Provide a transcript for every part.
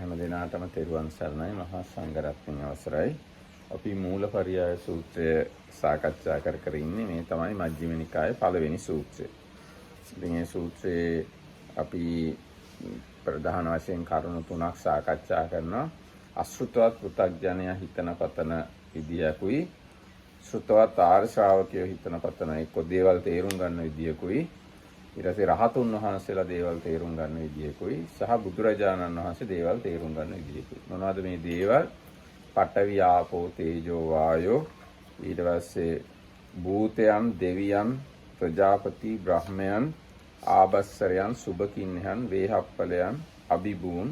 හැම දිනාටම තෙරුවන් සරණයි මහා සංඝරත්නයේ අවසරයි. අපි මූලපරියාය සූත්‍රය සාකච්ඡා කර ඉන්නේ. මේ තමයි මජ්ක්‍ධිම නිකායේ පළවෙනි සූත්‍රය. ඉතින් මේ සූත්‍රයේ අපි ප්‍රධාන වශයෙන් කරුණු තුනක් සාකච්ඡා කරනවා. අශෘතවත් පෘථග්ජනයා හිතන පතන විදියකුයි, ශ්‍රුතවත් ආර්ය ශ්‍රාවකයෝ හිතන පතන එක්ක දේවල් තේරුම් ගන්න විදියකුයි, ඊට පස්සේ රහතුන් වහන්සේලා දේවල් තේරුම් ගන්න විදියකුයි, සහ බුදුරජාණන් වහන්සේ දේවල් තේරුම් ගන්න විදියකුයි. මොනවද මේ දේවල්? පඨවි ආපෝ තේජෝ වායෝ, ඊට පස්සේ භූතයන්, දෙවියන්, ප්‍රජාපති, බ්‍රහ්මයන්, ආභස්සරයන්, සුභකින්නයන්, වේහප්පලයන්, අභිභූන්,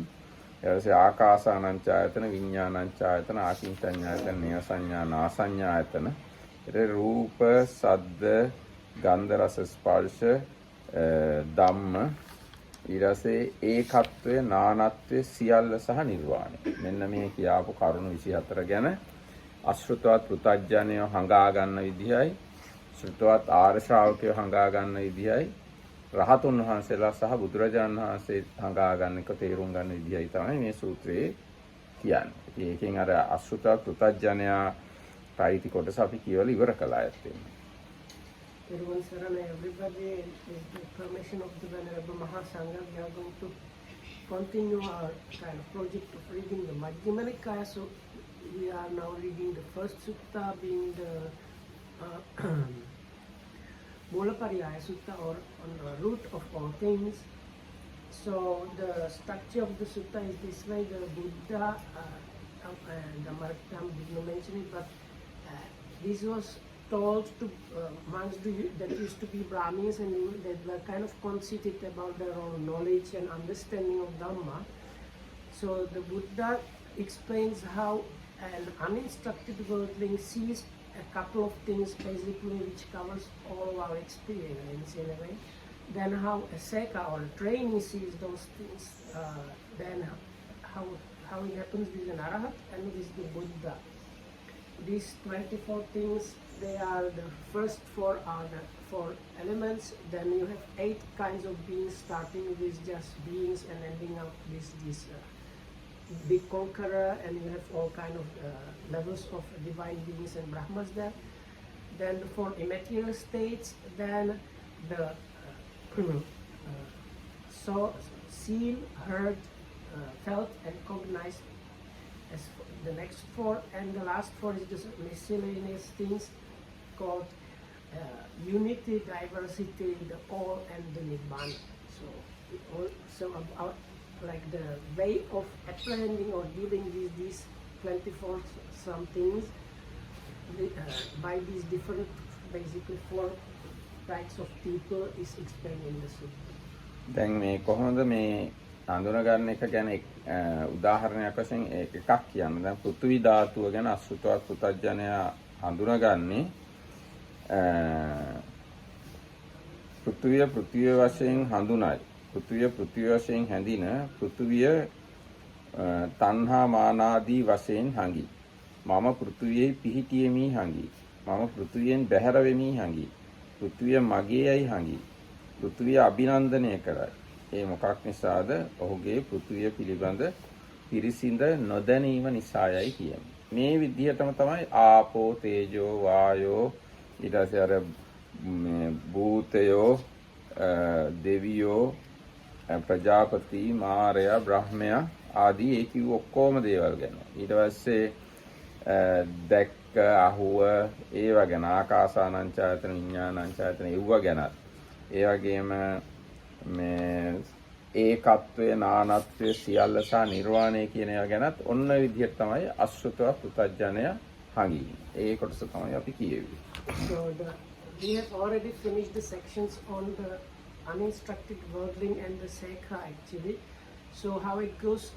ඊට පස්සේ ආකාසානංචායතන, විඥානංචායතන, ආකින්චඤ්ඤායතන, නේව සංඥා, නාසඤ්ඤායතන, ඊට රූප, සද්ද, ගන්ධ, රස, ස්පර්ශ, ධම්ම, ඊටසේ ඒකත්වය, නානත්වය සියල්ල සහ නිර්වාණය. මෙන්න මේ කියාපු කරුණු 24 ගැන අශෘතවත් පෘථග්ජනයෝ හංගා ගන්න විදිහයි, ශ්‍රුතවත් ආර්ය ශ්‍රාවකයෝ හංගා ගන්න විදිහයි, රහතුන් වහන්සේලා සහ බුදුරජාණන් වහන්සේ හංගා ගන්න එක තේරුම් ගන්න විදිහයි තමයි මේ සූත්‍රයේ කියන්නේ. ඒකෙන් අර අශෘතවත් පෘථග්ජනයා ප්‍රයිති කොටස අපි කියවලා ඉවර කළා ඇත්තෙම. Everyone, everybody, with the permission of the Venerable Mahasangha, we are going to continue our kind of project of reading the Majjhima Nikaya. So we are now reading the first sutta, being the Mulapariyaya sutta, or on the root of all things. So the structure of the sutta is this way. The Buddha and the Marattam did not mention it, but this was told to monks that used to be Brahmins, and they were kind of conceited about their own knowledge and understanding of Dhamma. So the Buddha explains how an uninstructed worldling sees a couple of things basically which covers all of our experience in a way. Then how a Seka or a trainee sees those things. Then how it happens with an Arahat and with the Buddha. These 24 things, they are the first four are the four elements. Then you have 8 kinds of beings, starting with just beings and ending up with this big conqueror, and you have all kind of levels of divine beings and Brahmas there. Then for immaterial states, then the saw, seen, heard, felt and cognized as the next 4, and the last 4 is just miscellaneous things called unity, diversity, the all, and the Nibbana. So about like the way of apprehending or dealing with these 24 some things by these different basically 4 types of people is explained in the sutta. දැන් මේ කොහොමද මේ හඳුනගන්න එක ගැන උදාහරණයක් වශයෙන් එකක් කියන්න. දැන් පෘථිවි ධාතුව ගැන අශෘතවත් පෘථග්ජනයා හඳුනගන්නේ පෘථිවිය වශයෙන් හඳුනයි. පෘථිවිය වශයෙන් හැඳින පෘථිවිය තණ්හා මානාදී වශයෙන් හංගි. මම පෘථිවියේ පිහිටියෙමි හංගි. මම පෘථිවියෙන් බැහැර වෙමි හංගි. පෘථිවිය මගේයි හංගි. පෘථිවිය අභිනන්දනය කරයි. ඒ මොකක් නිසාද? ඔහුගේ පෘථිවිය පිළිබඳ පිරිසිඳ නොදැනීම නිසායයි කියන්නේ. මේ විදිහටම තමයි ආපෝ තේජෝ වායෝ, ඊට පස්සේ අර භූතයෝ, දෙවියෝ, ප්‍රජාපති, මාරයා, බ්‍රහ්මයා ආදී ඒ කිව්ව ඔක්කොම දේවල් ගැන. ඊට පස්සේ දැක්ක, අහුව, ඒවා ගැන, ආකාසානංචායතන, විඥානංචායතන ඒව ගැනත්, ඒ වගේම මේ ඒකත්වය, නානත්වය සියල්ල සහ නිර්වාණය කියන ඒවා ගැනත් ඔන්න විදිහට තමයි අශෘතව පෘථග්ජනයා හංගින්නේ. ඒ කොටස තමයි අපි කියෙන්නේ. So we have already finished the sections on the uninstructed worldling and the Sekha actually. So how it goes,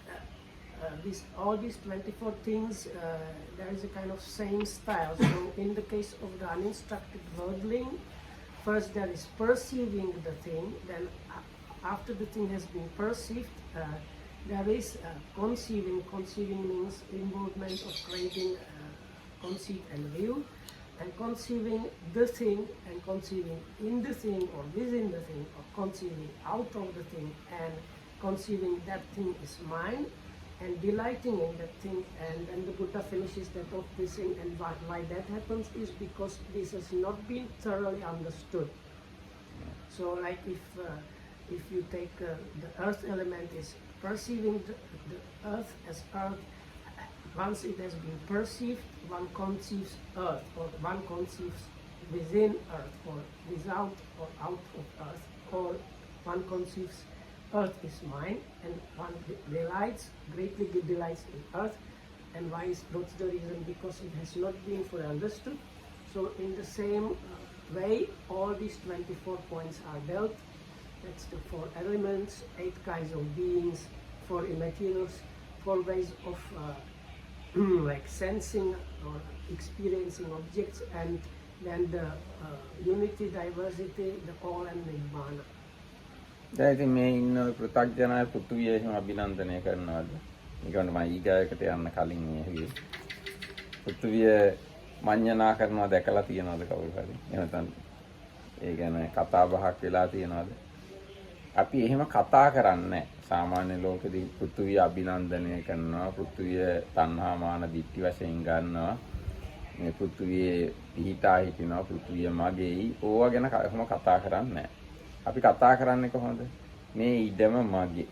all these 24 things, there is a kind of same style. So in the case of the uninstructed worldling, first there is perceiving the thing, then after the thing has been perceived, there is conceiving. Conceiving means involvement of creating conceit and view, and conceiving the thing, and conceiving in the thing or within the thing, or conceiving out of the thing, and conceiving that thing is mine, and delighting in that thing, and then the Buddha finishes that off by saying, and why that happens is because this has not been thoroughly understood. So like if you take the earth element is perceiving the earth as earth, once it has been perceived, one conceives earth, or one conceives within earth, or without or out of earth, or one conceives earth is mine, and one greatly delights in earth. And why is what's the reason? Because it has not been fully understood. So in the same way, all these 24 points are dealt. That's the 4 elements, 8 kinds of beings, 4 immaterials, 4 ways of like sensing or experiencing objects, and then the unity, diversity, the all, and nibbana. දැන් ඉතින් මේ ඉන්න පෘථග්ජනය පෘථුවිය එහෙම අභිනන්දනය කරනවාද? නිකන් මම ඊගායකට යන්න කලින් මේ හැවි පෘථුවිය මඤ්ඤණා කරනවා දැකලා තියනවද කවුරු හරි? එහෙම නැත්නම් ඒ ගැන කතා බහක් වෙලා තියනවද? අපි එහෙම කතා කරන්නේ සාමාන්‍ය ලෝකෙදී පෘථුවිය අභිනන්දනය කරනවා, පෘථුවිය තණ්හා මාන දිට්ඨි වශයෙන් ගන්නවා, මේ පෘථුවියේ පිහිටා හිටිනවා, පෘථුවිය මගේයි, ඕවා ගැන කොහොම කතා කරන්නේ. අපි කතා කරන්නේ කොහොමද? මේ ඉඩම මගේ,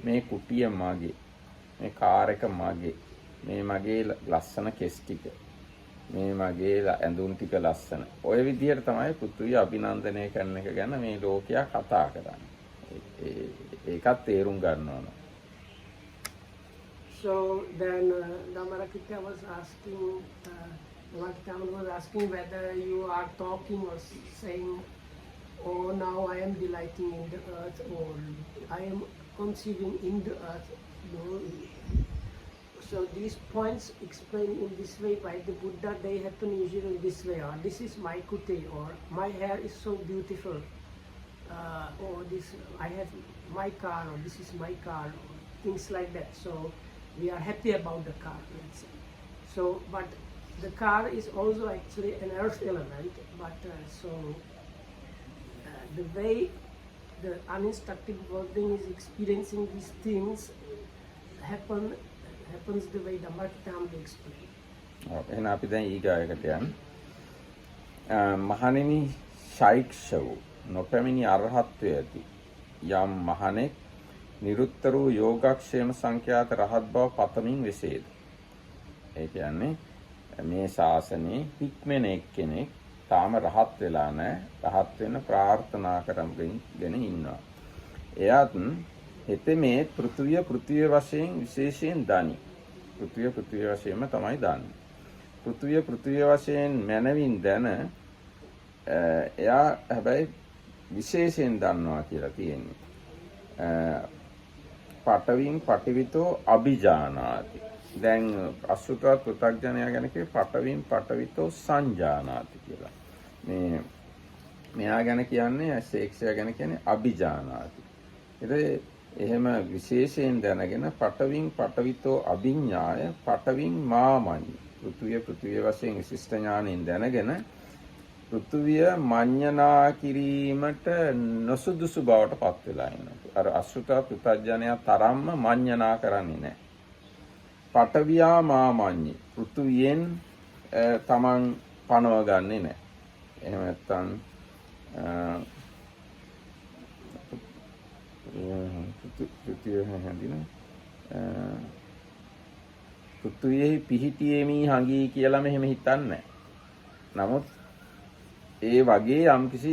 මේ කුටිය මගේ, මේ කාර් එක මගේ, මේ මගේ ලස්සන කෙස් ටික, මේ මගේ ඇඳුම් ටික ලස්සන. ඔය විදිහට තමයි පෘථුවිය අභිනන්දනය කරන එක ගැන මේ ලෝකයා කතා කරන්නේ. ඒකත් තේරුම් ගන්න ඕන. So then Dhammarakita was asking, Dhammarakita was asking whether you are talking or saying, oh, now I am delighting in the earth, or I am conceiving in the earth. No. So these points explained in this way by the Buddha, they happen usually this way, or this is my kuti, or my hair is so beautiful, or this, I have my car, or this is my car, or things like that. So we are happy about the car, let's say. So, but the car is also actually an earth element, but the way the uninstructed world being is experiencing these things happens the way Dhammarakita explained. එහෙනම් අපි දැන් ඊගායකට යන්න. මහණෙනි ශෛක්ෂව නොපැමිණි අරහත්වය ඇති යම් මහණෙක් නිරුත්තර වූ යෝගක්ෂේම සංඛ්‍යාත රහත් බව පතමින් වෙසේද. ඒ කියන්නේ මේ ශාසනයේ හික්මෙන එක්කෙනෙක් තාම රහත් වෙලා නැහැ. රහත් වෙන ප්‍රාර්ථනා කරගෙන ඉන්නවා. එයාත් හිතේ පෘථුවිය වශයෙන් විශේෂයෙන් දනි. පෘථුවිය වශයෙන්ම තමයි දන්නේ. පෘථුවිය වශයෙන් මනවින් දැන එයා හැබැයි විශේෂයෙන් දන්නවා කියලා තියෙන්නේ. පඨවින් පඨවිතෝ අභිජානාති. දැන් අසුතවත් පෘථග්ජනයා ගැන කිව්වේ පඨවින් පඨවිතෝ සංජානාති කියලා. මෙයා ගැන කියන්නේ ශේක්ෂයා ගැන කියන්නේ අභිජානාති. ඒත් එහෙම විශේෂයෙන් දැනගෙන පඨවින් පඨවිතෝ අභිඥාය පඨවින් මාමඤ්ඤ. පෘථුවිය වශයෙන් විශිෂ්ට ඥාණයෙන් දැනගෙන පෘථුවිය මඤ්ඤණා කිරීමට නොසුදුසු බවට පත් වෙලා ඉන්නවා. අර අසුතවත් පෘථග්ජනයා තරම්ම මඤ්ඤණා කරන්නේ නැහැ. පඨවියා මාමඤ්ඤ. පෘථුවියෙන් තමන් පණව ගන්නෙ නැහැ. එහෙම නැත්නම් පෘථුවියෙහි පිහිටියේමි හංගී කියලා මෙහෙම හිතන්නේ. නමුත් ඒ වගේ යම්කිසි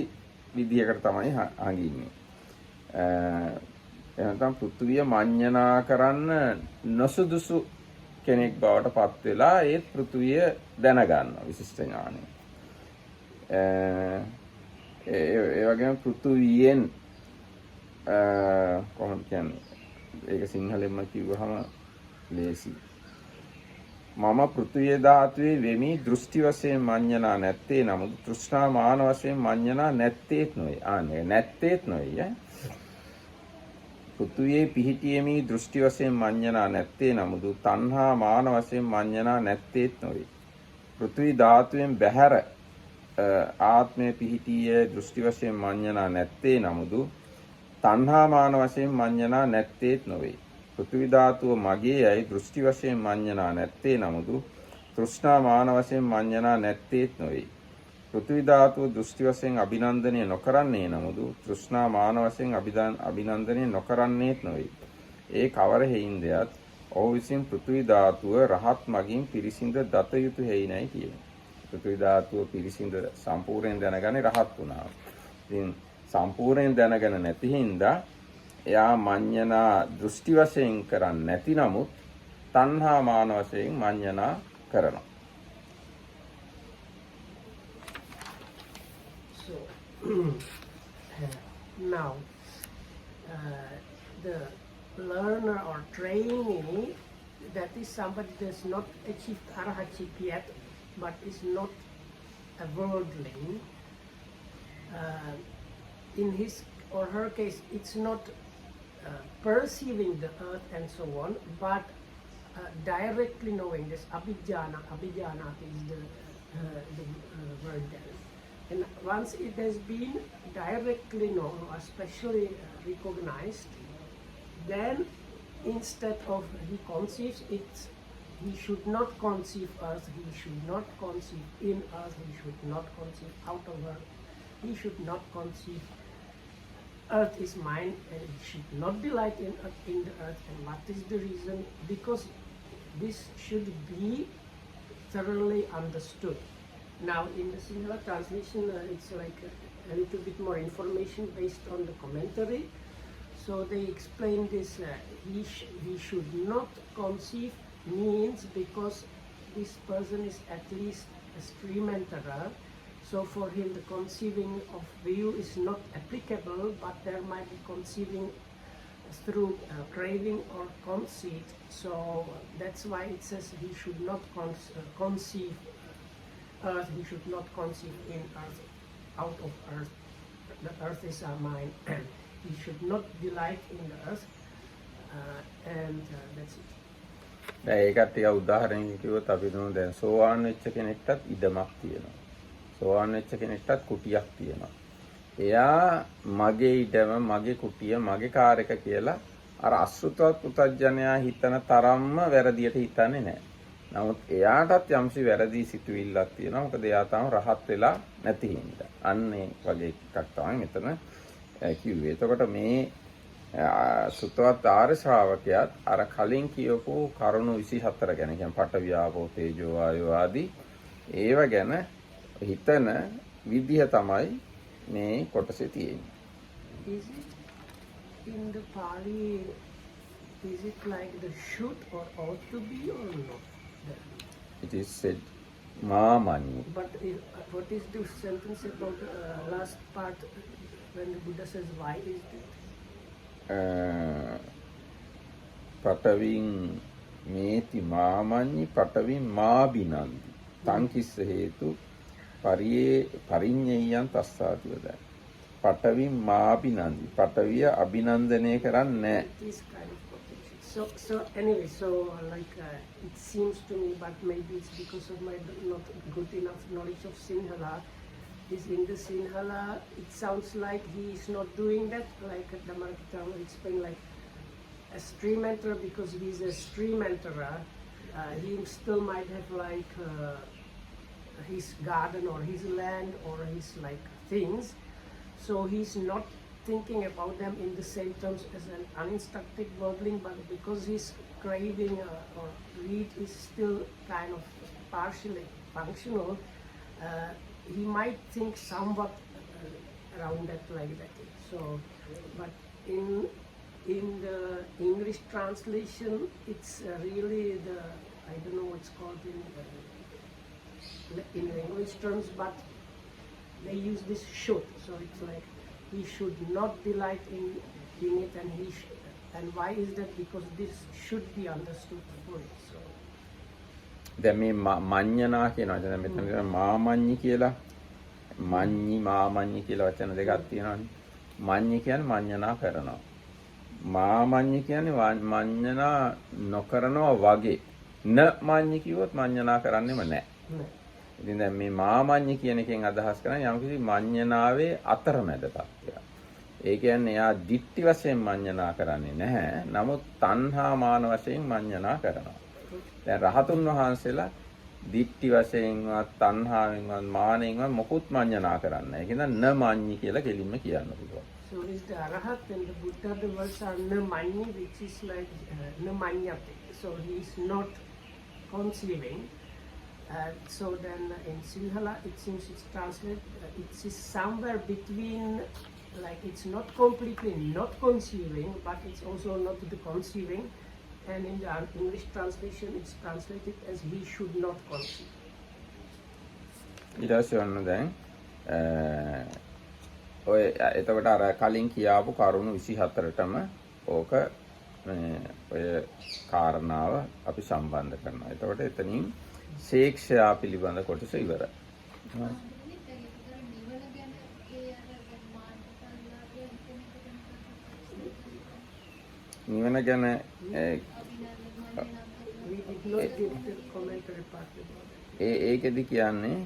විදියකට තමයි හංගින්නේ. එහෙනම් පෘථුවිය මඤ්ඤණා කරන්න නොසුදුසු කෙනෙක් බවට පත් වෙලා ඒ පෘථුවිය දැනගන්නවා විශිෂ්ට ඥානය. ඒ වගේම පෘථුවියෙන් කොහොමද කියන්නේ? ඒක සිංහලෙන්ම කිව්වහම ලේසි. මම පෘථුවිය ධාතුවේ වෙමි දෘෂ්ටි වශයෙන් මඤ්ඤණා නැත්තේ නමුත් තෘෂ්ණා මාන වශයෙන් මඤ්ඤණා නැත්තේත් නොවේ. නැත්තේත් නොවේ. පෘථුවියේ පිහිටියේමි දෘෂ්ටි වශයෙන් මඤ්ඤණා නැත්තේ නමුත් තණ්හා මාන වශයෙන් මඤ්ඤණා නැත්තේත් නොවේ. පෘථුවි ධාතුවෙන් බැහැර ආත්මය පිහිටියේ දෘෂ්ටි වශයෙන් මඤ්ඤණා නැත්තේ නමුත් තණ්හා මාන වශයෙන් මඤ්ඤණා නැත්තේත් නොවේ. පෘථිවි ධාතුව මගේයයි දෘෂ්ටි වශයෙන් මඤ්ඤණා නැත්තේ නමුදු තෘෂ්ණා මාන වශයෙන් මඤ්ඤණා නැත්තේත් නොවේ. පෘථිවි ධාතුව දෘෂ්ටි වශයෙන් අභිනන්දනය නොකරන්නේ නමුදු තෘෂ්ණා මාන වශයෙන් අභිනන්දනය නොකරන්නේත් නොවේ. ඒ කවර හේින්දයත් ඔහු විසින් පෘථිවි ධාතුව රහත් මගින් පිරිසිඳ දත යුතු හේිනයි කියනවා. පෘථිවි ධාතුව පිරිසිඳ සම්පූර්ණයෙන් දැනගන්නේ රහත් වුණා. ඉතින් සම්පූර්ණයෙන් දැනගෙන නැති හින්දා එයා මඤ්ඤණා දෘෂ්ටි වශයෙන් කරන්නේ නැති නමුත් තණ්හා මාන වශයෙන් මඤ්ඤණා කරනවා. So now the learner or trainee, that is somebody that has not achieved arahatship yet, but is not a worldling. In his or her case, it's not perceiving the earth and so on, but directly knowing this abhijnana. Abhijnana is the word there. And once it has been directly known or especially recognized, then instead of he conceives, he should not conceive earth, he should not conceive in earth, he should not conceive out of earth, he should not conceive earth is mine, and he should not delight in the earth. And what is the reason? Because this should be thoroughly understood. Now in the Sinhala translation, it's like a little bit more information based on the commentary. So they explain this, he should not conceive means because this person is at least a stream enterer. So for him the conceiving of view is not applicable, but there might be conceiving through craving or conceit. So that's why it says he should not conceive earth, he should not conceive in earth, out of earth. The earth is mine. He should not delight in the earth, and that's it. දැන් ඒකට ටික උදාහරණයක් කිව්වොත් අපි දුන්නු දැන් සෝවාන් වෙච්ච කෙනෙක්ටත් ඉඩමක් තියෙනවා. සෝවාන් වෙච්ච කෙනෙක්ටත් කුටියක් තියෙනවා. එයා මගේ ඉඩම, මගේ කුටිය, මගේ කාර් එක කියලා අර අසෘතවත් පුතඥයා හිතන තරම්ම වැරදියට හිතන්නේ නැහැ. නමුත් එයාටත් යම්සි වැරදි සිතුවිල්ලක් තියෙනවා. මොකද එයා තාම රහත් වෙලා නැති හින්දා. අන්නේ වගේ එකක් තමයි මෙතන කිව්වේ. එතකොට මේ සුතවත් ආර්ය ශ්‍රාවකයාත් අර කලින් කියපු කරුණු 24 ගැන, කියන්නේ පඨවි ආපෝ තේජෝ වායෝ ආදී ඒව ගැන හිතන විදිහ තමයි මේ කොටසේ තියෙන්නේ. Is it in the Pali, is it like the should or ought to be or not? It is said මාමඤ්ඤ. But what is the sentence about last part when the Buddha says why is it? පඨවින් මේති මාමඤ්ඤි පඨවින් මාබිනන්දි තංකිස්ස හේතු පරිඤ්ඤයයන් තස්සාති වදයි. පඨවින් මාබිනන්දි, පඨවිය අභිනන්දනය කරන්නේ නැහැ. It is kind of contradiction. So anyway, so like it seems to me, but maybe it's because of my not good enough knowledge of Sinhala. Is in the Sinhala, it sounds like he is not doing that, like Dhammarakita will explain, like a stream enterer, because he is a stream enterer, he still might have like his garden or his land or his like things, so he's not thinking about them in the same terms as an uninstructed worldling, but because his craving or greed is still kind of partially functional, he might think somewhat around that like that. So, but in the English translation, it's really the, I don't know what's called in the English terms, but they use this should. So it's like he should not delight in it, and why is that? Because this should be understood fully. So. දැන් මේ මඤ්ඤණා කියන වචන මෙතන මාමඤ්ඤි කියලා, මඤ්ඤි මාමඤ්ඤි කියලා වචන දෙකක් තියෙනවානේ. මඤ්ඤි කියන්නේ මඤ්ඤණා කරනවා. මාමඤ්ඤි කියන්නේ මඤ්ඤණා නොකරනවා වගේ. න මඤ්ඤි කිව්වොත් මඤ්ඤණා කරන්නෙම නැහැ. ඉතින් දැන් මේ මාමඤ්ඤි කියන එකෙන් අදහස් කරන්නේ යම්කිසි මඤ්ඤණාවේ අතරමැද තත්ත්වයක්. ඒ කියන්නේ එයා දිට්ටි වශයෙන් මඤ්ඤණා කරන්නේ නැහැ. නමුත් තණ්හා මාන වශයෙන් මඤ්ඤණා කරනවා. දැන් රහතුන් වහන්සේලා දිට්ටි වශයෙන්වත් තණ්හාවෙන්වත් මානෙන්වත් මොකුත් මඤ්ඤණා කරන්නේ නැහැ. ඒක නිසා න මඤ්ඤි කියලා කෙලින්ම කියන්න පුළුවන්. So is the Arahat and the Buddha, the words are na manyi, which is like na manyate. So he is not conceiving. So then in Sinhala it seems it's translated, it is somewhere between, like it's not completely not conceiving, but it's also not the conceiving. And in the English translation it's translated as he should not conceive. ඊට පස්සේ ඔන්න දැන් ඔය එතකොට අර කලින් කියාපු කරුණු 24ටම ඕක ඔය කාරණාව අපි සම්බන්ධ කරනවා. එතකොට එතනින් ශේක්ෂා පිළිබඳ කොටස ඉවරයි. නිවන ගැන We did not give the commentary part about it. ඒකෙදි කියන්නේ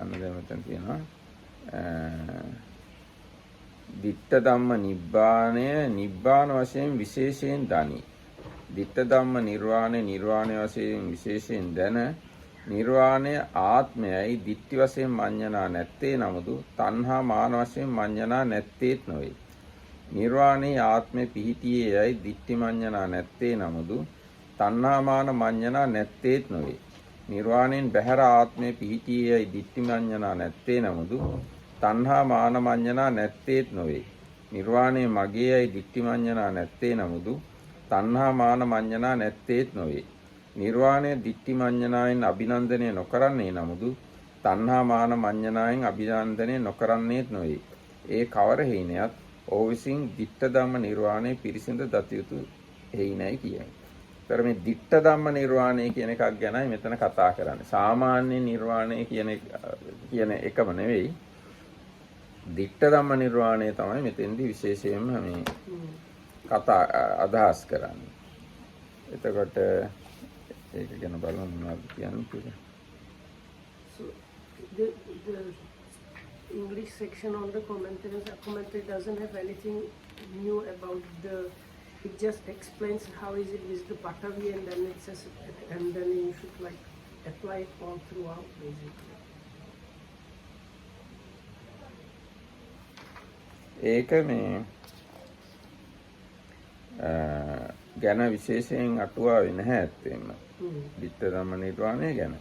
අනුදැමතන් කියනවා ditta dhamma nibbānය නිබ්බාන වශයෙන් විශේෂයෙන් දනි. ditta dhamma nirvānය නිර්වාණය වශයෙන් විශේෂයෙන් දැන නිර්වාණය ආත්මයයි දිට්ඨි වශයෙන් මඤ්ඤණා නැත්තේ නමුදු තණ්හා මාන වශයෙන් මඤ්ඤණා නැත්තේත් නොවේ. නිර්වාණේ ආත්මේ පිහිටියේයි දිට්ඨි මඤ්ඤණා නැත්තේ නමුදු තණ්හා මාන මඤ්ඤණා නැත්තේත් නොවේ. නිර්වාණයෙන් බැහැර ආත්මේ පිහිටියේයි දිට්ඨි මඤ්ඤණා නැත්තේ නමුදු තණ්හා මාන මඤ්ඤණා නැත්තේත් නොවේ. නිර්වාණය මගේයි දිට්ඨි මඤ්ඤණා නැත්තේ නමුදු තණ්හා මාන මඤ්ඤණා නැත්තේත් නොවේ. නිර්වාණය දිට්ඨි මඤ්ඤණායෙන් අභිනන්දනය නොකරන්නේ නමුදු තණ්හා මාන මඤ්ඤණායෙන් අභිනන්දනය නොකරන්නේත් නොවේ. ඒ කවර හේනයත් ඔහු විසින් ditta dhamma නිර්වාණය පිරිසිඳ දත යුතු හේයිනයි කියයි. ඒතර මේ ditta dhamma නිර්වාණය කියන එකක් ගැනයි මෙතන කතා කරන්නේ. සාමාන්‍ය නිර්වාණය කියන එකම නෙවෙයි. ditta dhamma නිර්වාණය තමයි මෙතෙන්දී විශේෂයෙන්ම මේ කතා අදහස් කරන්නේ. එතකොට ඒක ගැන බලමු මොනවද කියන්නේ කියලා. So the English section on the commentary doesn't have anything new about the. It just explains how is it with the Patavi, and then it says, and then you should like apply it all throughout basically. ඒක මේ ගැන විශේෂයෙන් අටුවාවේ නැහැ ඇත්තෙම. ditta dhamma නිර්වාණය ගැන.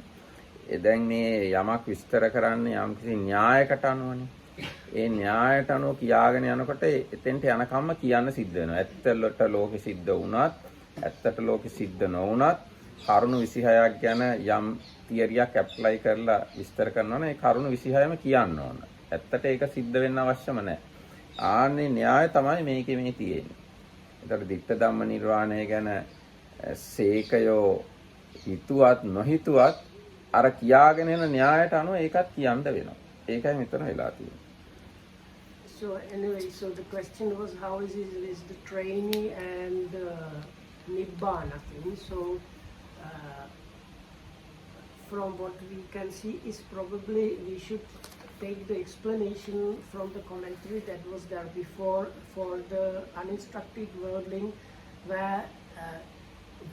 දැන් මේ යමක් විස්තර කරන්නේ යම්කිසි න්‍යායකට අනුවනේ. ඒ න්‍යායට අනුව කියාගෙන යනකොට එතෙන්ට යනකම්ම කියන්න සිද්ධ වෙනවා. ඇත්තට ලෝකෙ සිද්ධ වුණත්, ඇත්තට ලෝකෙ සිද්ධ නොවුණත් කරුණු 26ක් ගැන යම් තියරියක් ඇප්ලයි කරලා විස්තර කරනවා නම් ඒ කරුණු 26ම කියන්න ඕන. ඇත්තට ඒක සිද්ධ වෙන්න අවශ්‍යම නැහැ. ආන්නේ න්‍යාය තමයි මේකේ මේ තියෙන්නේ. ඒතකොට ditta dhamma නිර්වාණය ගැන සේකයෝ හිතුවත් නොහිතුවත් අර කියාගෙන යන න්‍යායට අනුව ඒකත් කියන්න වෙනවා. ඒකයි මෙතන වෙලා තියෙන්නේ. So anyway, so the question was how is the trainee and the nibbana thing. So from what we can see is probably we should take the explanation from the commentary that was there before for the uninstructed worldling, where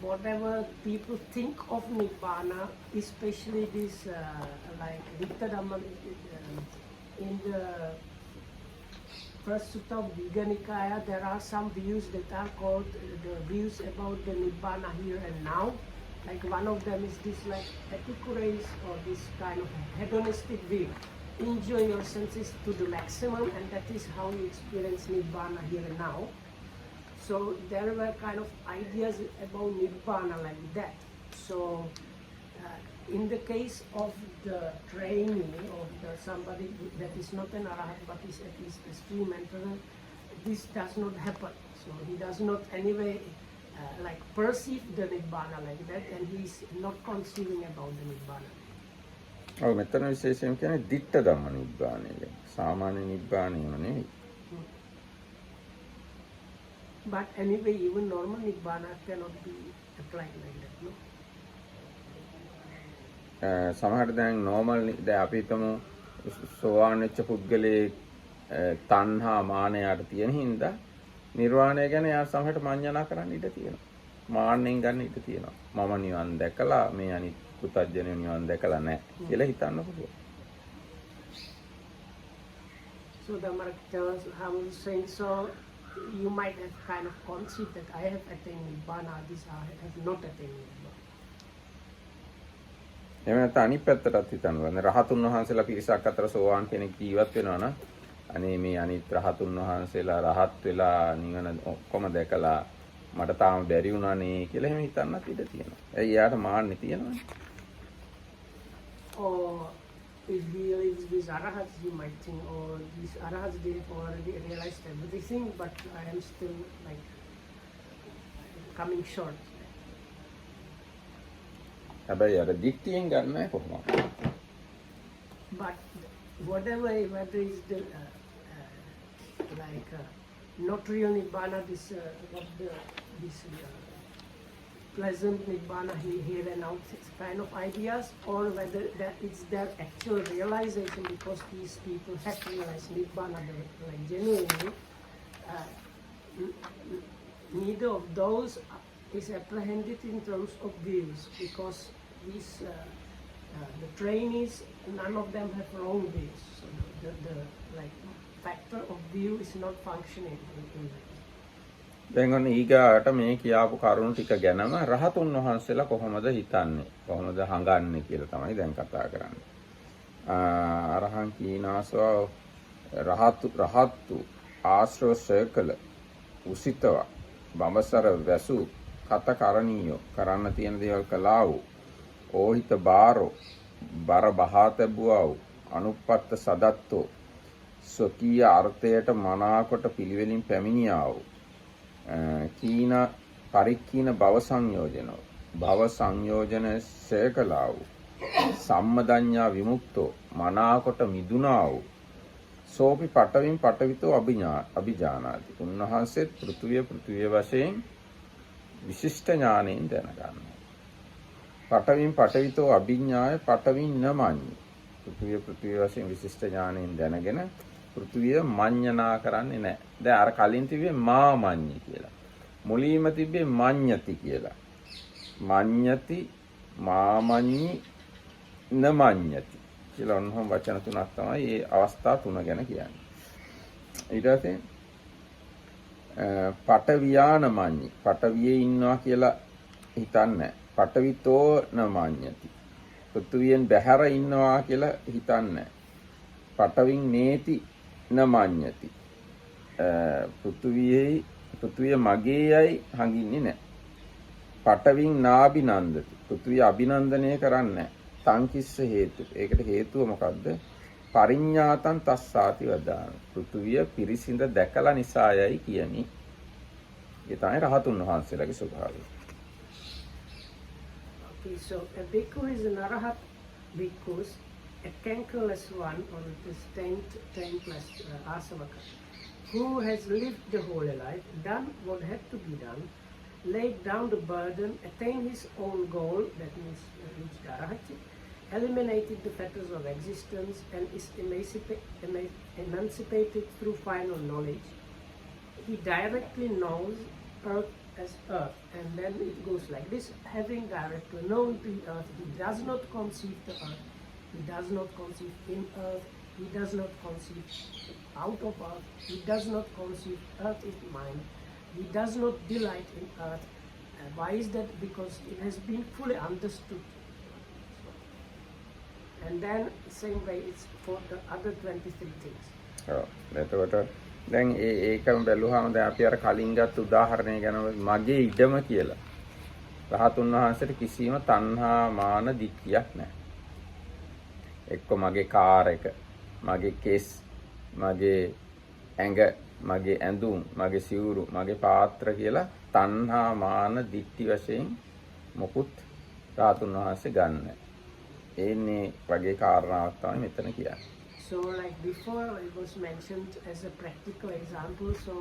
whatever people think of nibbana, especially this like ditta dhamma, in the first sutta of Digha Nikaya, there are some views that are called the views about the nibbana here and now. Like one of them is this like epicurus or this kind of hedonistic view. Enjoy your senses to the maximum, and that is how you experience nibbana here and now. So there were kind of ideas about nibbana like that. So in the case of the trainee or somebody that is not an arahat but is at least a stream enterer, this does not happen. So he does not anyway like perceive the nibbana like that, and he is not conceiving about the nibbana. ඔව් මෙතන විශේෂයෙන් කියන්නේ ditta dhamma නිබ්බාණය ගැන. සාමාන්‍ය නිබ්බාණයම නෙවෙයි. But anyway, even normal nibbana cannot be applied like that, no? සමහරට දැන් normal දැන් අපි හිතමු සෝවාන් වෙච්ච පුද්ගලයේ තණ්හා මානයට තියෙන හින්දා නිර්වාණය ගැන යා සමහරට මඤ්ඤණා කරන්න ඉඩ තියෙනවා. මාන්නෙන් ගන්න ඉඩ තියෙනවා. මම නිවන් දැකලා මේ අනිත් පුතඥය නිවන් දැකලා නැහැ කියලා හිතන්න පුළුවන්. So the Marketers have saying, so you might have kind of conceived that I have attained Nibbana, others have not attained Nibbana. එහෙම නැත්නම් අනිත් පැත්තටත් හිතන්න ඕනේ. රහතුන් වහන්සේලා පිරිසක් අතර සෝවාන් කෙනෙක් ජීවත් වෙනවා නම් අනේ මේ අනිත් රහතුන් වහන්සේලා රහත් වෙලා නිවන ඔක්කොම දැකලා මට තාම බැරි වුණානේ කියලා එහෙම හිතන්නත් ඉඩ තියෙනවා. ඒ යාට මාන්නේ තියෙනවනේ. Or if he lives with arahats, he might think, oh, these arahats, they have already realized everything, but I am still like coming short. හැබැයි අර දික්තියෙන් ගන්නෑ කොහොමද? But whether is the not real nibbana, this pleasant nibbana here and now kind of ideas, or whether that it's their actual realization, because these people have realized nibbana like genuinely. Neither of those is apprehended in terms of views, because these the trainees, none of them have wrong views. So the like factor of view is not functioning in that. දැන් ඔන්න ඊගාට මේ කියාපු කරුණු ටික ගැනම රහතුන් වහන්සේලා කොහොමද හිතන්නේ කොහොමද හංගන්නේ කියලා තමයි දැන් කතා කරන්නේ. අරහං කීනාසව රහත්තු ආශ්‍රව සකල උසිතව බඹසර වැසු කත කරණීයෝ කරන්න තියෙන දේවල් කළා වූ ඕහිත බාරෝ බර බහා තැබුවා වූ අනුප්පත්ත සදත්තෝ ස්වකීය අර්ථයට මනාකොට පිළිවෙලින් පැමිණියා වූ කීන පරික්කීන භව සංයෝජන සේකලා වූ සම්මදඤ්ඤා විමුක්තෝ මනාකොට මිදුණා වූ සෝපි පටවින් පටවිතෝ අභිජානාති. උන්වහන්සේ පෘථුවිය වශයෙන් විශිෂ්ට ඥාණයෙන් දැනගන්නවා. පටවින් පටවිතෝ අභිඥාය පටවින් නමඤ්ඤි. පෘථුවිය වශයෙන් විශිෂ්ට ඥාණයෙන් දැනගෙන පෘථුවිය මඤ්ඤණා කරන්නේ නැහැ. දැන් අර කලින් තිබ්බේ මාමඤ්ඤි කියලා. මුලීම තිබ්බේ මඤ්ඤති කියලා. මඤ්ඤති මාමඤ්ඤි නමඤ්ඤති කියලා ඔන්නෝම වචන තුනක් තමයි මේ අවස්ථා තුන ගැන කියන්නේ. ඊට පස්සේ පටවියානමඤ්ඤි පටවියේ ඉන්නවා කියලා හිතන්නේ. පටවිතෝ නමඤ්ඤති පෘථුවියෙන් බැහැර ඉන්නවා කියලා හිතන්නේ. පටවින් නේති නමඤ්ඤති පෘථුවිය මගේයයි හඟින්නේ නැහැ. පටවින් නාබිනන්දති පෘථුවිය අභිනන්දනය කරන්නේ නැහැ. සංකිස්ස හේතු. ඒකට හේතුව මොකද්ද? පරිඤ්ඤාතං තස්සාති වදාන. පෘථුවිය පිරිසිඳ දැකලා නිසායයි කියමි. ඒ තමයි රහතුන් වහන්සේලාගේ ස්වභාවය. Okay, so a bhikkhu is an arahat bhikkhus, a cankerless one, or the 10 plus asavaka, who has lived the holy life, done what had to be done, laid down the burden, attained his own goal, that means reached arahati, eliminated the fetters of existence, and is emancipated through final knowledge. He directly knows earth as earth, and then it goes like this: having directly known the earth, he does not conceive the earth, he does not conceive in earth, he does not conceive out of earth, he does not conceive earth in mind, he does not delight in earth. Why is that? Because it has been fully understood. And then same way it's for the other 23 things. එතකොට දැන් ඒකම බැලුවාම දැන් අපි අර කලින් ගත්ත උදාහරණය ගැන මගේ ඉඩම කියලා. රහතුන් වහන්සේට කිසිම තණ්හා මාන දික්තියක් නැහැ. එක්ක මගේ කාර් එක, මගේ කෙස්, මගේ ඇඟ, මගේ ඇඳුම්, මගේ සිවුරු, මගේ පාත්‍ර කියලා තණ්හා මාන දික්ටි වශයෙන් මොකුත් රහතුන් වහන්සේ ගන්න. එන්නේ වගේ කාරණාවක් තමයි මෙතන කියන්නේ. So like before it was mentioned as a practical example, so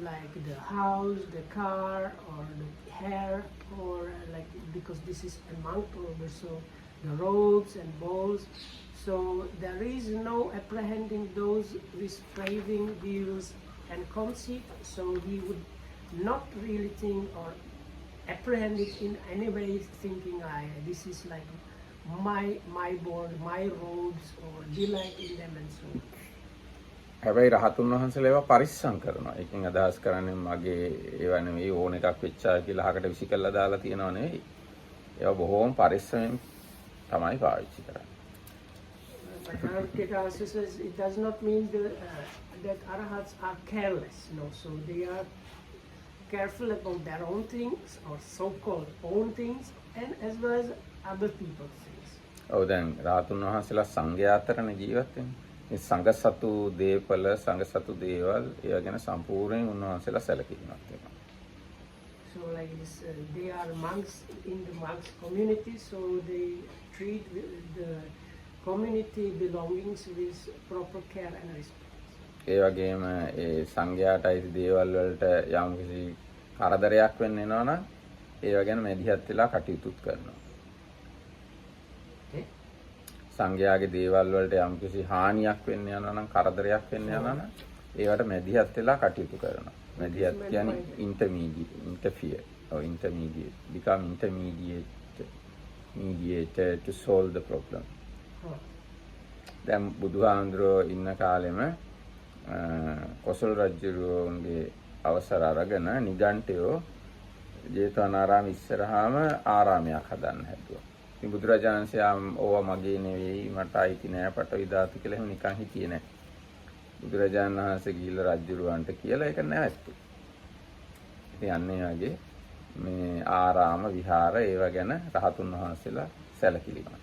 like the house, the car, or the hair, or like, because this is a monk order, so the robes and bowls. So there is no apprehending those with craving, views and conceit. So he would not really think or apprehend it in any way, thinking, this is like my board, my robes, or delight in them and so on. හැබැයි රහතුන් වහන්සේලා ඒවා පරිස්සම් කරනවා. ඒකෙන් අදහස් කරන්නේ මගේ ඒවා නෙවෙයි ඕන එකක් වෙච්චා කියලා අහකට විසි කරලා දාලා තියනවා නෙවෙයි. ඒවා බොහෝම පරිස්සමෙන් තමයි පාවිච්චි කරන්නේ. Bhagavad says it does not mean that arahats are careless. No, so they are careful about their own things or so-called own things, and as well as other people's things. ඔව් දැන් රහතුන් වහන්සේලා සංඝයා අතරනේ ජීවත් වෙන්නේ. මේ සංඝ සතු දේපල සංඝ සතු දේවල් ඒවා ගැන සම්පූර්ණයෙන් උන්වහන්සේලා සැලකිලිමත් වෙනවා. So like this, they are monks in the monks community, so they treat the community belongings with proper care and respect. ඒ වගේම ඒ සංඝයාට අයිති දේවල් වලට යම් කිසි කරදරයක් වෙන්න එනවා නම් ඒවා ගැන මැදිහත් වෙලා කටයුතුත් කරනවා. සංඝයාගේ දේවල් වලට යම් කිසි හානියක් වෙන්න යනවා නම් කරදරයක් වෙන්න යනවා නම් ඒවට මැදිහත් වෙලා කටයුතු කරනවා. මැදිහත් කියන්නේ interfere or intermediate, become mediator to solve the problem. දැන් බුදුහාඳුරෝ ඉන්න කාලෙම කොසල් රජුගේ අවසර අරගෙන නිගණ්ඨයෝ ජේතවනාරාම ඉස්සරහාම ආරාමයක් හදන්න හැදුවා. ඉතින් බුදුරජාණන් වහන්සේ ඕවා මගේ නෙවෙයි මට අයිති නෑ පටවි ධාතු කියලා එහෙම නිකන් හිටියේ නෑ. බුදුරජාණන් වහන්සේ ගිහිල්ලා රජුරවන්ට කියලා ඒක නැවැත්තුවා. ඉතින් අන්නේ වගේ මේ ආරාම විහාර ඒවා ගැන රහතුන් වහන්සේලා සැලකිලිමත්.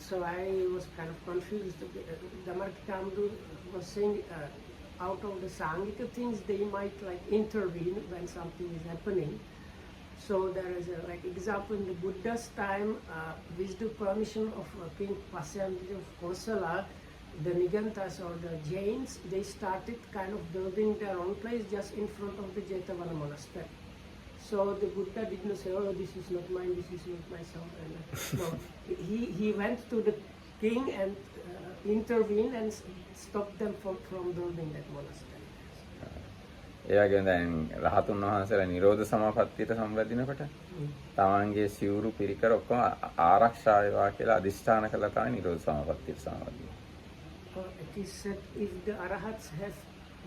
So I was kind of confused. Damarkitamdu was saying out of the Sangika things they might like intervene when something is happening. So there is a like example in the Buddha's time, with the permission of King Pasyamji of Kosala, the Nigantas or the Jains, they started kind of building their own place just in front of the Jetavana monastery. So the Buddha did not say, oh, this is not mine, this is not myself. And, no, he went to the king and intervened and stopped them from building that monastery. ඒ වගේම දැන් රහතුන් වහන්සේලා නිරෝධ සමාපත්තියට සම්බන්ධිනකොට තමන්ගේ සිවුරු පිරිකර ඔක්කොම ආරක්ෂා වේවා කියලා අදිෂ්ඨාන කළා තමයි නිරෝධ සමාපත්තියට සම්බන්ධ It is said if the arahats have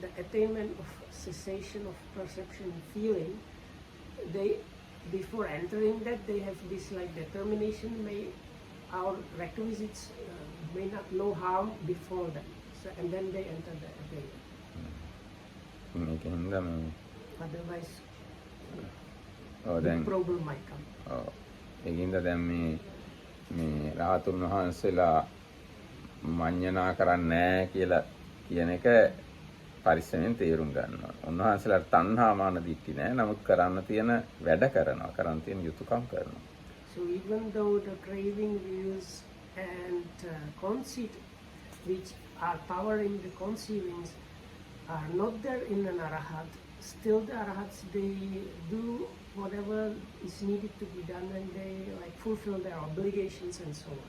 the attainment of cessation of perception and feeling, they before entering that they have this like determination, may our requisites may not no harm before them, so and then they enter the attainment. මේකෙන්ද මේ Otherwise දැන් problem might come. ඒකින්ද දැන් මේ රහතුන් වහන්සේලා මඤ්ඤණා කරන්නේ නැහැ කියලා කියන එක පරිස්සමෙන් තේරුම් ගන්නවා. උන්වහන්සේලාට තණ්හා මාන දිට්ඨි නැහැ. නමුත් කරන්න තියෙන වැඩ කරනවා. කරන්න තියෙන යුතුයකම් කරනවා. So even though the craving, views and conceit which are powering the conceivings are not there in an arahat, still the arahats they do whatever is needed to be done and they like fulfill their obligations and so on.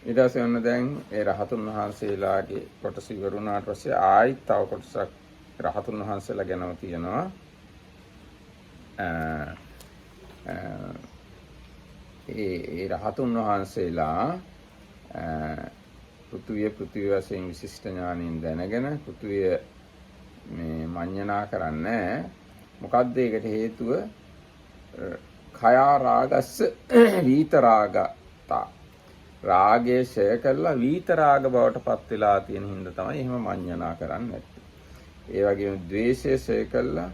ඊට පස්සේ ඔන්න දැන් ඒ රහතුන් වහන්සේලාගේ කොටස ඉවරුණාට පස්සේ ආයිත් තව කොටසක් රහතුන් වහන්සේලා ගැනම තියෙනවා. ඒ රහතුන් වහන්සේලා පෘථුවිය වශයෙන් විශිෂ්ට ඥානයෙන් දැනගෙන පෘථුවිය මේ මඤ්ඤණා කරන්නේ මොකද්ද ඒකට හේතුව khaya ragassa vitaragata රාගය ඡය කරලා විතරාග බවට පත් වෙලා තියෙන හින්දා තමයි එහෙම මඤ්ඤණා කරන්නේ නැත්තේ. ඒ වගේම ද්වේෂය ඡය කරලා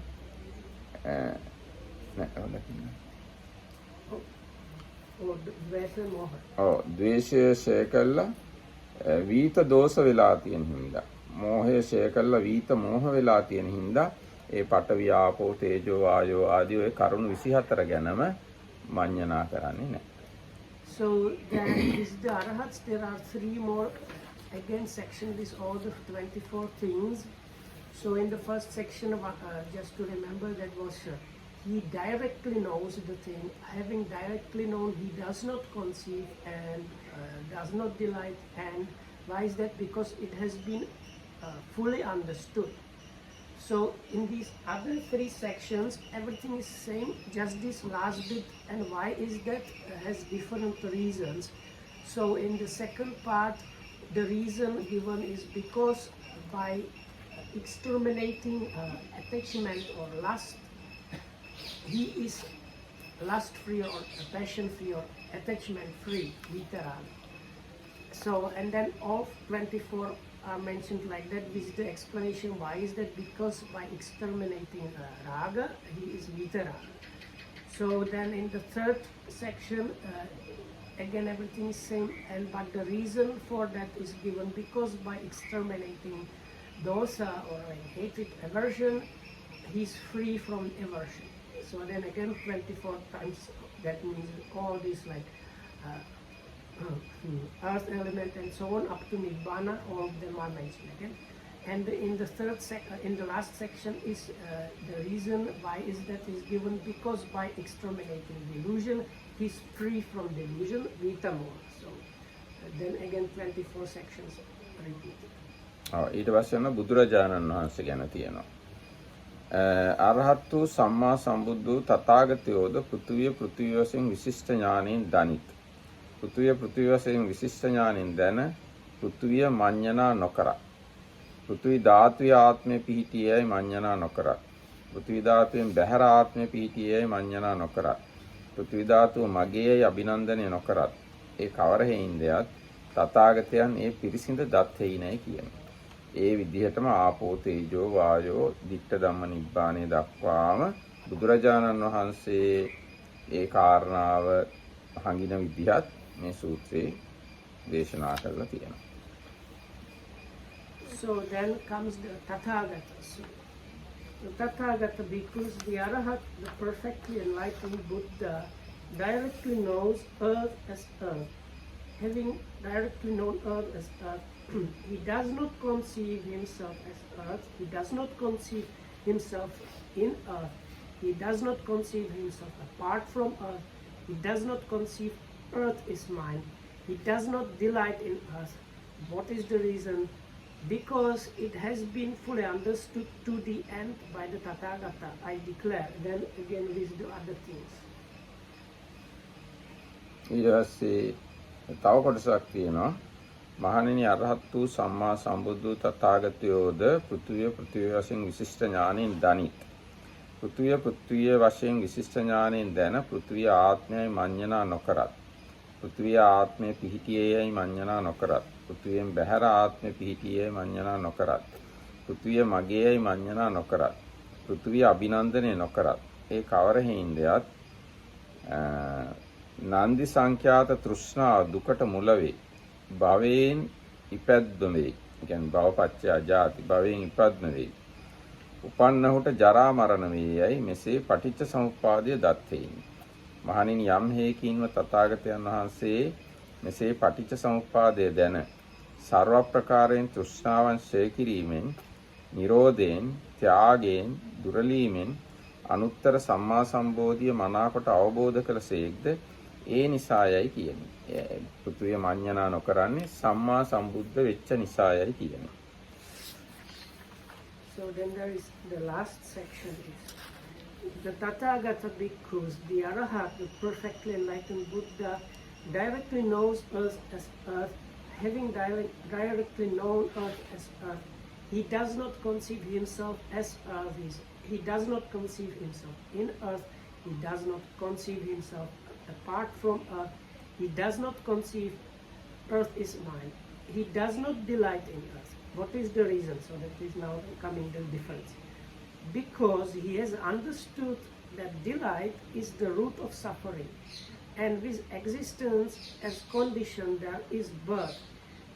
ද්වේෂය ඡය කරලා වීත දෝෂ වෙලා තියෙන හින්දා, මෝහය ඡය කරලා වීත මෝහ වෙලා තියෙන හින්දා ඒ පඨවි ආපෝ තේජෝ වායෝ ආදී ඔය කරුණු 24 ගැනම මඤ්ඤණා කරන්නේ නැහැ. So there is the arahats. There are 3 more again section this all the 24 things. So in the first section of just to remember that was he directly knows the thing. Having directly known, he does not conceive and does not delight. And why is that? Because it has been fully understood. So in these other three sections, everything is same, just this last bit. And why is that? Has different reasons. So in the second part, the reason given is because by exterminating attachment or lust, he is lust free or passion free or attachment free, literally. So, and then all 24 are mentioned like that with the explanation. Why is that? Because by exterminating raga, he is literally. So then in the third section, again everything is same, and but the reason for that is given because by exterminating dosa or hatred, aversion, he's free from aversion. So then again 24 times, that means all these like earth element and so on up to nibbana, all of them are mentioned again. And in the in the last section is the reason why is that is given because by exterminating delusion, he's free from delusion, vitamor. So then again 24 sections repeated. ඊට පස්සේ යන බුදුරජාණන් වහන්සේ ගැන තියෙනවා. අරහත් වූ සම්මා සම්බුද්ධ තථාගතයෝද පෘථුවිය පෘථුවිය වශයෙන් විශිෂ්ට ඥානයෙන් දනිත්. පෘථුවිය පෘථුවිය වශයෙන් විශිෂ්ට ඥානයෙන් දැන පෘථුවිය මඤ්ඤණා නොකරත්. පෘථුවි ධාතුවේ ආත්මය පිහිටියයි මඤ්ඤණා නොකරත්. පෘථුවි ධාතුවෙන් බැහැර ආත්මය පිහිටියයි මඤ්ඤණා නොකරත්. පෘථුවි ධාතුව මගේයයි අභිනන්දනය නොකරත්. ඒ කවර හේින්දයක් තථාගතයන් ඒ පිරිසිඳ දත්ෙයි නැයි කියනවා. ඒ විදිහටම ආපෝ තේජෝ වායෝ ditta ධම්ම නිබ්බාණය දක්වාම බුදුරජාණන් වහන්සේ ඒ කාරණාව හංගින විදිහත් මේ සූත්‍රයේ දේශනා කරලා තියෙනවා. So then comes the Tathagata. So the Tathagata, because the Arahat, the perfectly enlightened Buddha, directly knows earth as earth. Having directly known earth as earth, he does not conceive himself as earth, he does not conceive himself in earth, he does not conceive himself apart from earth, he does not conceive earth is mine, he does not delight in earth. What is the reason? Because it has been fully understood to the end by the Tathagata, I declare. Then again with the other things. ඊට තව කොටසක් තියෙනවා. මහණෙනි අරහත් වූ සම්මා සම්බුද්ධ තථාගතයෝද පෘථුවිය පෘථුවිය වශයෙන් විශිෂ්ට ඥානයෙන් දනිත්. පෘථුවිය පෘථුවිය වශයෙන් විශිෂ්ට ඥානයෙන් දැන පෘථුවිය ආත්මයයි මඤ්ඤණා නොකරත්. පෘථුවිය ආත්මය පිහිටියේයයි මඤ්ඤණා නොකරත්. පෘථුවියෙන් බැහැර ආත්මය පිහිටියේයයි මඤ්ඤණා නොකරත්. පෘථුවිය මගේයයි මඤ්ඤණා නොකරත්. පෘථුවිය අභිනන්දනය නොකරත්. ඒ කවර හේින්දයක් නන්දි සංඛ්‍යාත තෘෂ්ණා දුකට මුල වේ. භවයෙන් ඉපැද්ම වේ. ඒ කියන්නේ භවපච්චය ජාති භවයෙන් ඉපද්ම වේ. උපන්නහුට ජරා මරණ වේයයි මෙසේ පටිච්ච සමුප්පාදය දත්තේයි. මහණෙනි යම් හේකින්ව තථාගතයන් වහන්සේ මෙසේ පටිච්ච සමුප්පාදය දැන සර්ව ප්‍රකාරයෙන් තෘෂ්ණාවන් ඡය කිරීමෙන් නිරෝධයෙන් ත්‍යාගයෙන් දුරලීමෙන් අනුත්තර සම්මා සම්බෝධිය මනාකොට අවබෝධ කළසේක්ද ඒ නිසායයි කියන්නේ. පෘථුවිය මඤ්ඤණා නොකරන්නේ සම්මා සම්බුද්ධ වෙච්ච නිසායයි කියන්නේ. So then there is the last section is the Tathagata bhikkhus, the Arahat, the perfectly enlightened Buddha, directly knows earth as earth. Having directly known earth as earth, he does not conceive himself as earth is. He does not conceive himself in earth. He does not conceive himself apart from earth. He does not conceive earth is mine. He does not delight in earth. What is the reason? So that is now coming the difference. Because he has understood that delight is the root of suffering. And with existence as condition there is birth.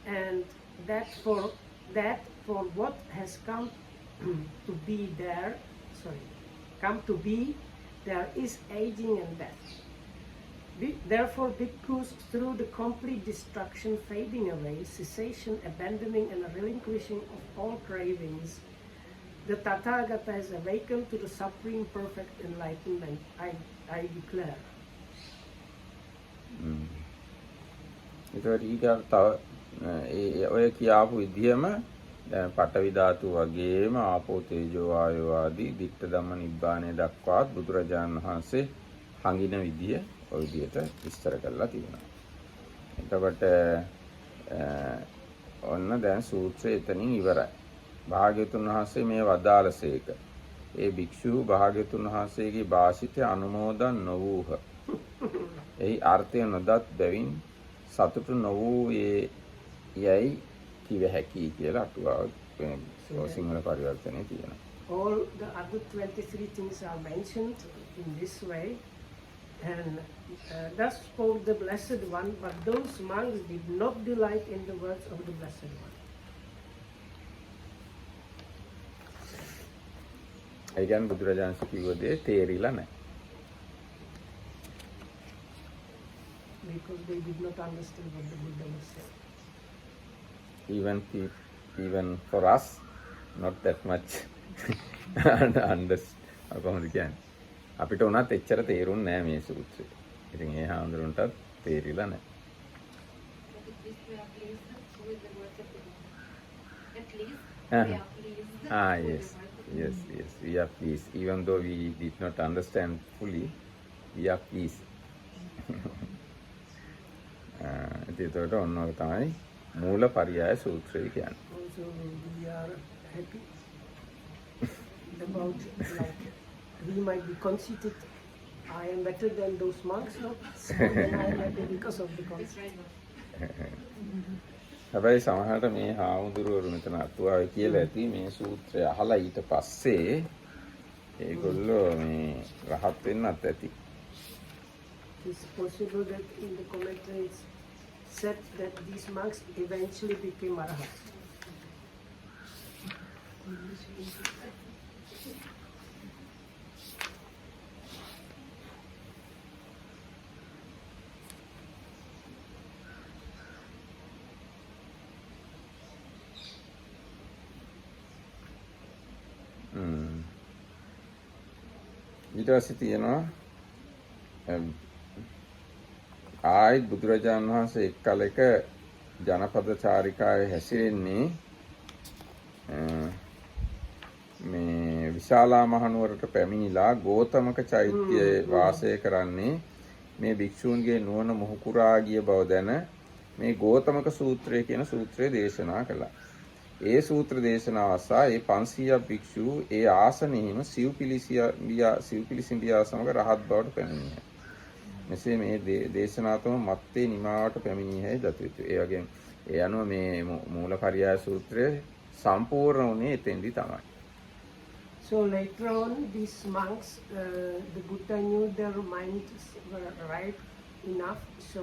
And that for what has come to be there, there is aging and death. Therefore, bhikkhus, through the complete destruction, fading away, cessation, abandoning and relinquishing of all cravings, The Tathagata has awakened to the supreme perfect enlightenment. I declare. ඒතකොට ඊගාට තව ඔය කියාපු විදිහම දැන් පඨවි ධාතු වගේම ආපෝ තේජෝ ආයෝ ආදී ditta ධම්ම නිබ්බාණය දක්වාත් බුදුරජාණන් වහන්සේ හංගින විදිය ඔය විදිහට විස්තර කරලා තියෙනවා. එතකොට ඔන්න දැන් සූත්‍රය එතනින් ඉවරයි. භාග්‍යවතුන් වහන්සේ මේ වදාළසේක. ඒ භික්ෂුව භාග්‍යවතුන් වහන්සේගේ භාෂිතය අනුමෝදන් නොවූහ. එහි අර්ථය නොදත් බැවින් සතුටු නොවූ යයි කිව හැකියි කියලා අටුවාව සිංහල පරිවර්තනයේ තියෙනවා. All the other 23 things are mentioned in this way, and thus spoke the Blessed One, but those monks did not delight in the words of the Blessed One. ඒ කියන්නේ බුදුරජාණන් කිව්ව දේ තේරිලා නැහැ. Because they did not understand what the Buddha was saying. Even for us, not that much කොහොමද කියන්නේ? අපිට උනත් එච්චර තේරුන්නේ නැහැ මේ සූත්‍රය. ඉතින් ඒ හාමුදුරන්ටත් තේරිලා නැහැ. Yes, we are pleased. Even though we did not understand fully, we are pleased. ඒතකොට ඔන්න ඔය තමයි මූලපරියාය සූත්‍රය කියන්නේ. Also, we are happy about, like, we might be conceited. I am better than those monks, no? So then I am happy because of the conceit. හැබැයි සමහරට මේ හාමුදුරුවෝ මෙතන අතුවාවේ කියලා ඇති මේ සූත්‍රය අහලා ඊට පස්සේ ඒගොල්ලෝ මේ රහත් වෙන්නත් ඇති. It's possible that in the commentaries said that these monks eventually became arahats. ඊට පස්සේ තියෙනවා ආයි බුදුරජාණන් වහන්සේ එක් කලක ජනපද චාරිකාවේ හැසිරෙන්නේ මේ විශාලා මහනුවරට පැමිණිලා ගෝතමක චෛත්‍යයේ වාසය කරන්නේ මේ භික්ෂූන්ගේ නුවණ මොහුකුරා ගිය බව දැන මේ ගෝතමක සූත්‍රය කියන සූත්‍රය දේශනා කළා. ඒ සූත්‍ර දේශනාව අසා ඒ 500ක් භික්ෂූ ඒ ආසනෙහිම සිව්පිලිසිඹියා සමග රහත් බවට පැමිණියා. මෙසේ මේ දේශනාවතම මත්තේ නිමාවට පැමිණිය හැයි දත යුතුය. ඒ වගේම ඒ අනුව මේ මූලපරියාය සූත්‍රය සම්පූර්ණ වුණේ එතෙන්දී තමයි. So later on, these monks, the Buddha knew their minds were ripe enough, so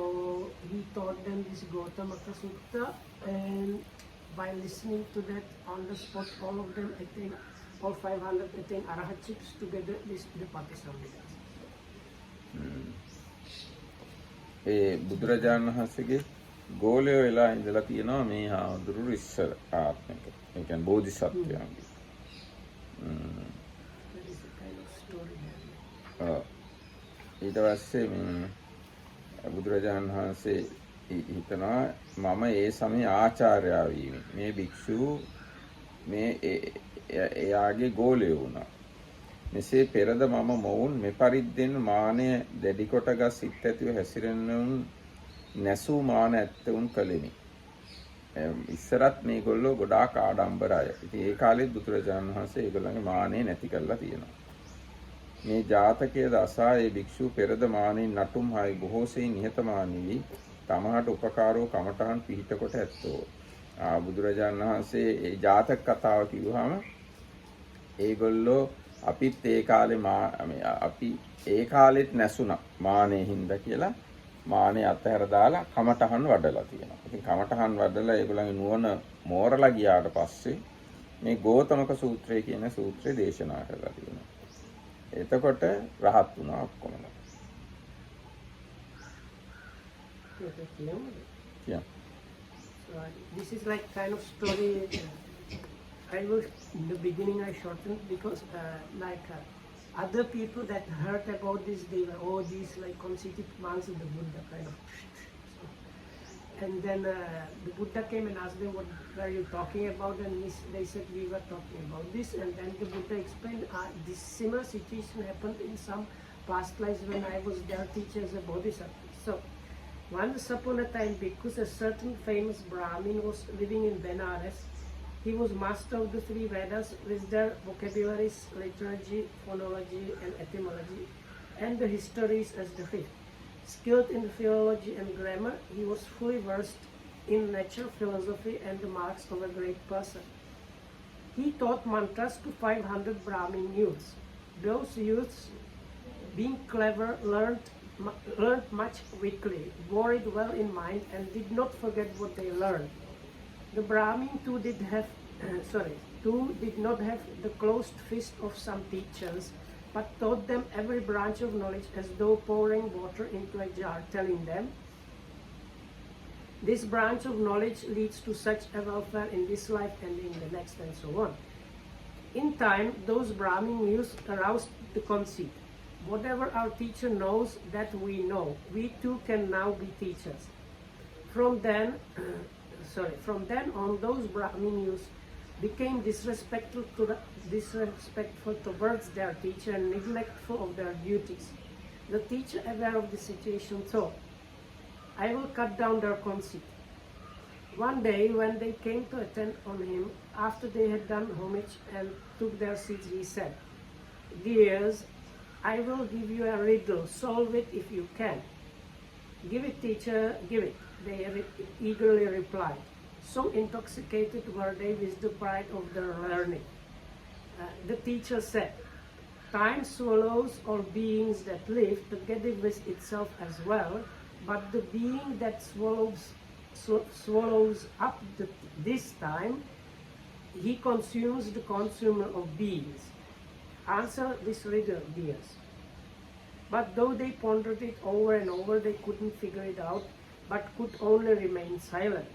he taught them this Gautamaka Sutta, and by listening to that on the spot, all of them attained, all 500 attained arahatships together with the Patisambidas. ඒ බුදුරජාණන් වහන්සේගේ ගෝලය වෙලා ඉඳලා තියෙනවා මේ හාමුදුරුවෝ ඉස්සර ආත්මික. ඒ කියන්නේ බෝධිසත්වයන්ගේ. That is a kind of story there. ඊට පස්සේ මේ බුදුරජාණන් වහන්සේ හිතනවා මම ඒ සමයේ ආචාර්යයා වීමි. මේ භික්ෂුව මේ එයාගේ ගෝලය වුණා. මෙසේ පෙරද මම මොවුන් මෙපරිද්දෙන් මානය දැඩි කොටගත් සිත් ඇතිව හැසිරෙනුන් නැසූ මාන ඇත්තවුන් කළෙමි. ඉස්සරත් මේගොල්ලෝ ගොඩාක් ආඩම්බර අය. ඉතින් ඒ කාලෙත් බුදුරජාණන් වහන්සේ ඒගොල්ලන්ගේ මානෙ නැති කරලා තියෙනවා. මේ ජාතකයේ දසා ඒ භික්ෂුව පෙරද මානෙන් නටුම් හයි බොහෝ සෙයින් නිහතමානී වී තමහට උපකාරෝ කමඨහන් පිහිට කොට ඇත්තෝ. බුදුරජාණන් වහන්සේ ඒ ජාතක කතාව කිව්වහම ඒගොල්ලෝ අපිත් ඒ කාලේ අපි ඒ කාලෙත් නැසුණා මානෙ හින්දා කියලා මානෙ අතහැර දාලා කමඨහන් වඩලා තියෙනවා. ඉතින් කමඨහන් වඩලා ඒගොල්ලන්ගේ නුවණ මෝරලා ගියාට පස්සේ මේ ගෝතමක සූත්‍රය කියන සූත්‍රය දේශනා කරලා තියෙනවා. එතකොට රහත් වුණා ඔක්කොම. Yeah. So this is like kind of story I will, in the beginning I shortened because other people that heard about this, they were, oh, these like conceited monks of the Buddha kind of. And then the Buddha came and asked them, what were you talking about? And they said, we were talking about this. And then the Buddha explained, this similar situation happened in some past lives when I was their teacher as a bodhisattva. So, once upon a time, because a certain famous Brahmin was living in Benares. He was master of the three Vedas with their vocabularies, liturgy, phonology, and etymology, and the histories as the fifth. Skilled in philology and grammar, he was fully versed in nature, philosophy, and the marks of a great person. He taught mantras to 500 Brahmin youths. Those youths, being clever, learned much quickly, bore it well in mind, and did not forget what they learned. The Brahmin too did not have the closed fist of some teachers, but taught them every branch of knowledge as though pouring water into a jar, telling them, this branch of knowledge leads to such a welfare in this life and in the next, and so on. In time, those Brahmin youths aroused the conceit. Whatever our teacher knows, that we know. We too can now be teachers. From then on, those Brahmin youths became disrespectful towards their teacher and neglectful of their duties. The teacher, aware of the situation, thought, I will cut down their conceit. One day, when they came to attend on him, after they had done homage and took their seats, he said, Dears, I will give you a riddle. Solve it if you can. Give it, teacher, give it, they eagerly replied. So intoxicated were they with the pride of their learning. The teacher said, Time swallows all beings that live together with itself as well, but the being that swallows up this time, he consumes the consumer of beings. Answer this riddle, dears. But though they pondered it over and over, they couldn't figure it out, but could only remain silent.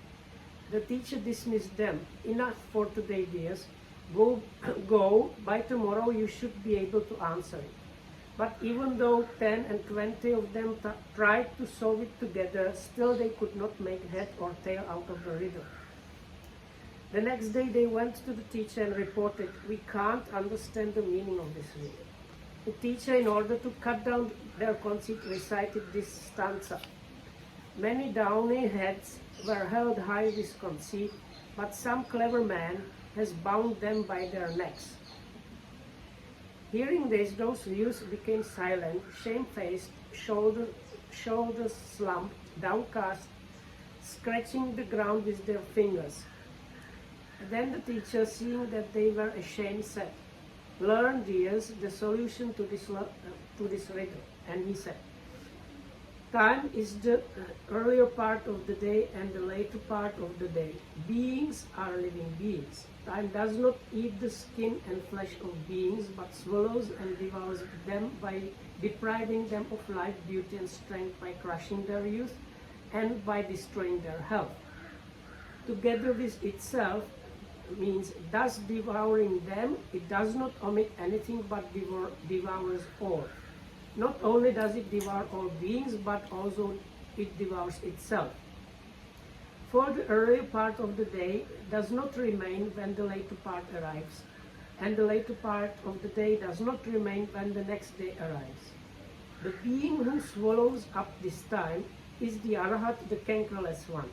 The teacher dismissed them. Enough for today, dears. Go, by tomorrow you should be able to answer it. But even though 10 and 20 of them tried to solve it together, still they could not make head or tail out of the riddle. The next day they went to the teacher and reported, we can't understand the meaning of this riddle. The teacher, in order to cut down their conceit, recited this stanza. Many downy heads were held high with conceit, but some clever man has bound them by their necks. Hearing this, those youths became silent, shamefaced, shoulders slumped, downcast, scratching the ground with their fingers. Then the teacher, seeing that they were ashamed, said, Learn, dears, the solution to this riddle. And he said, Time is the earlier part of the day and the later part of the day. Beings are living beings. Time does not eat the skin and flesh of beings, but swallows and devours them by depriving them of life, beauty, and strength, by crushing their youth and by destroying their health. Together with itself means thus devouring them, it does not omit anything but devours all. Not only does it devour all beings, but also it devours itself. For the earlier part of the day does not remain when the later part arrives, and the later part of the day does not remain when the next day arrives. The being who swallows up this time is the Arhat, the cankerless one.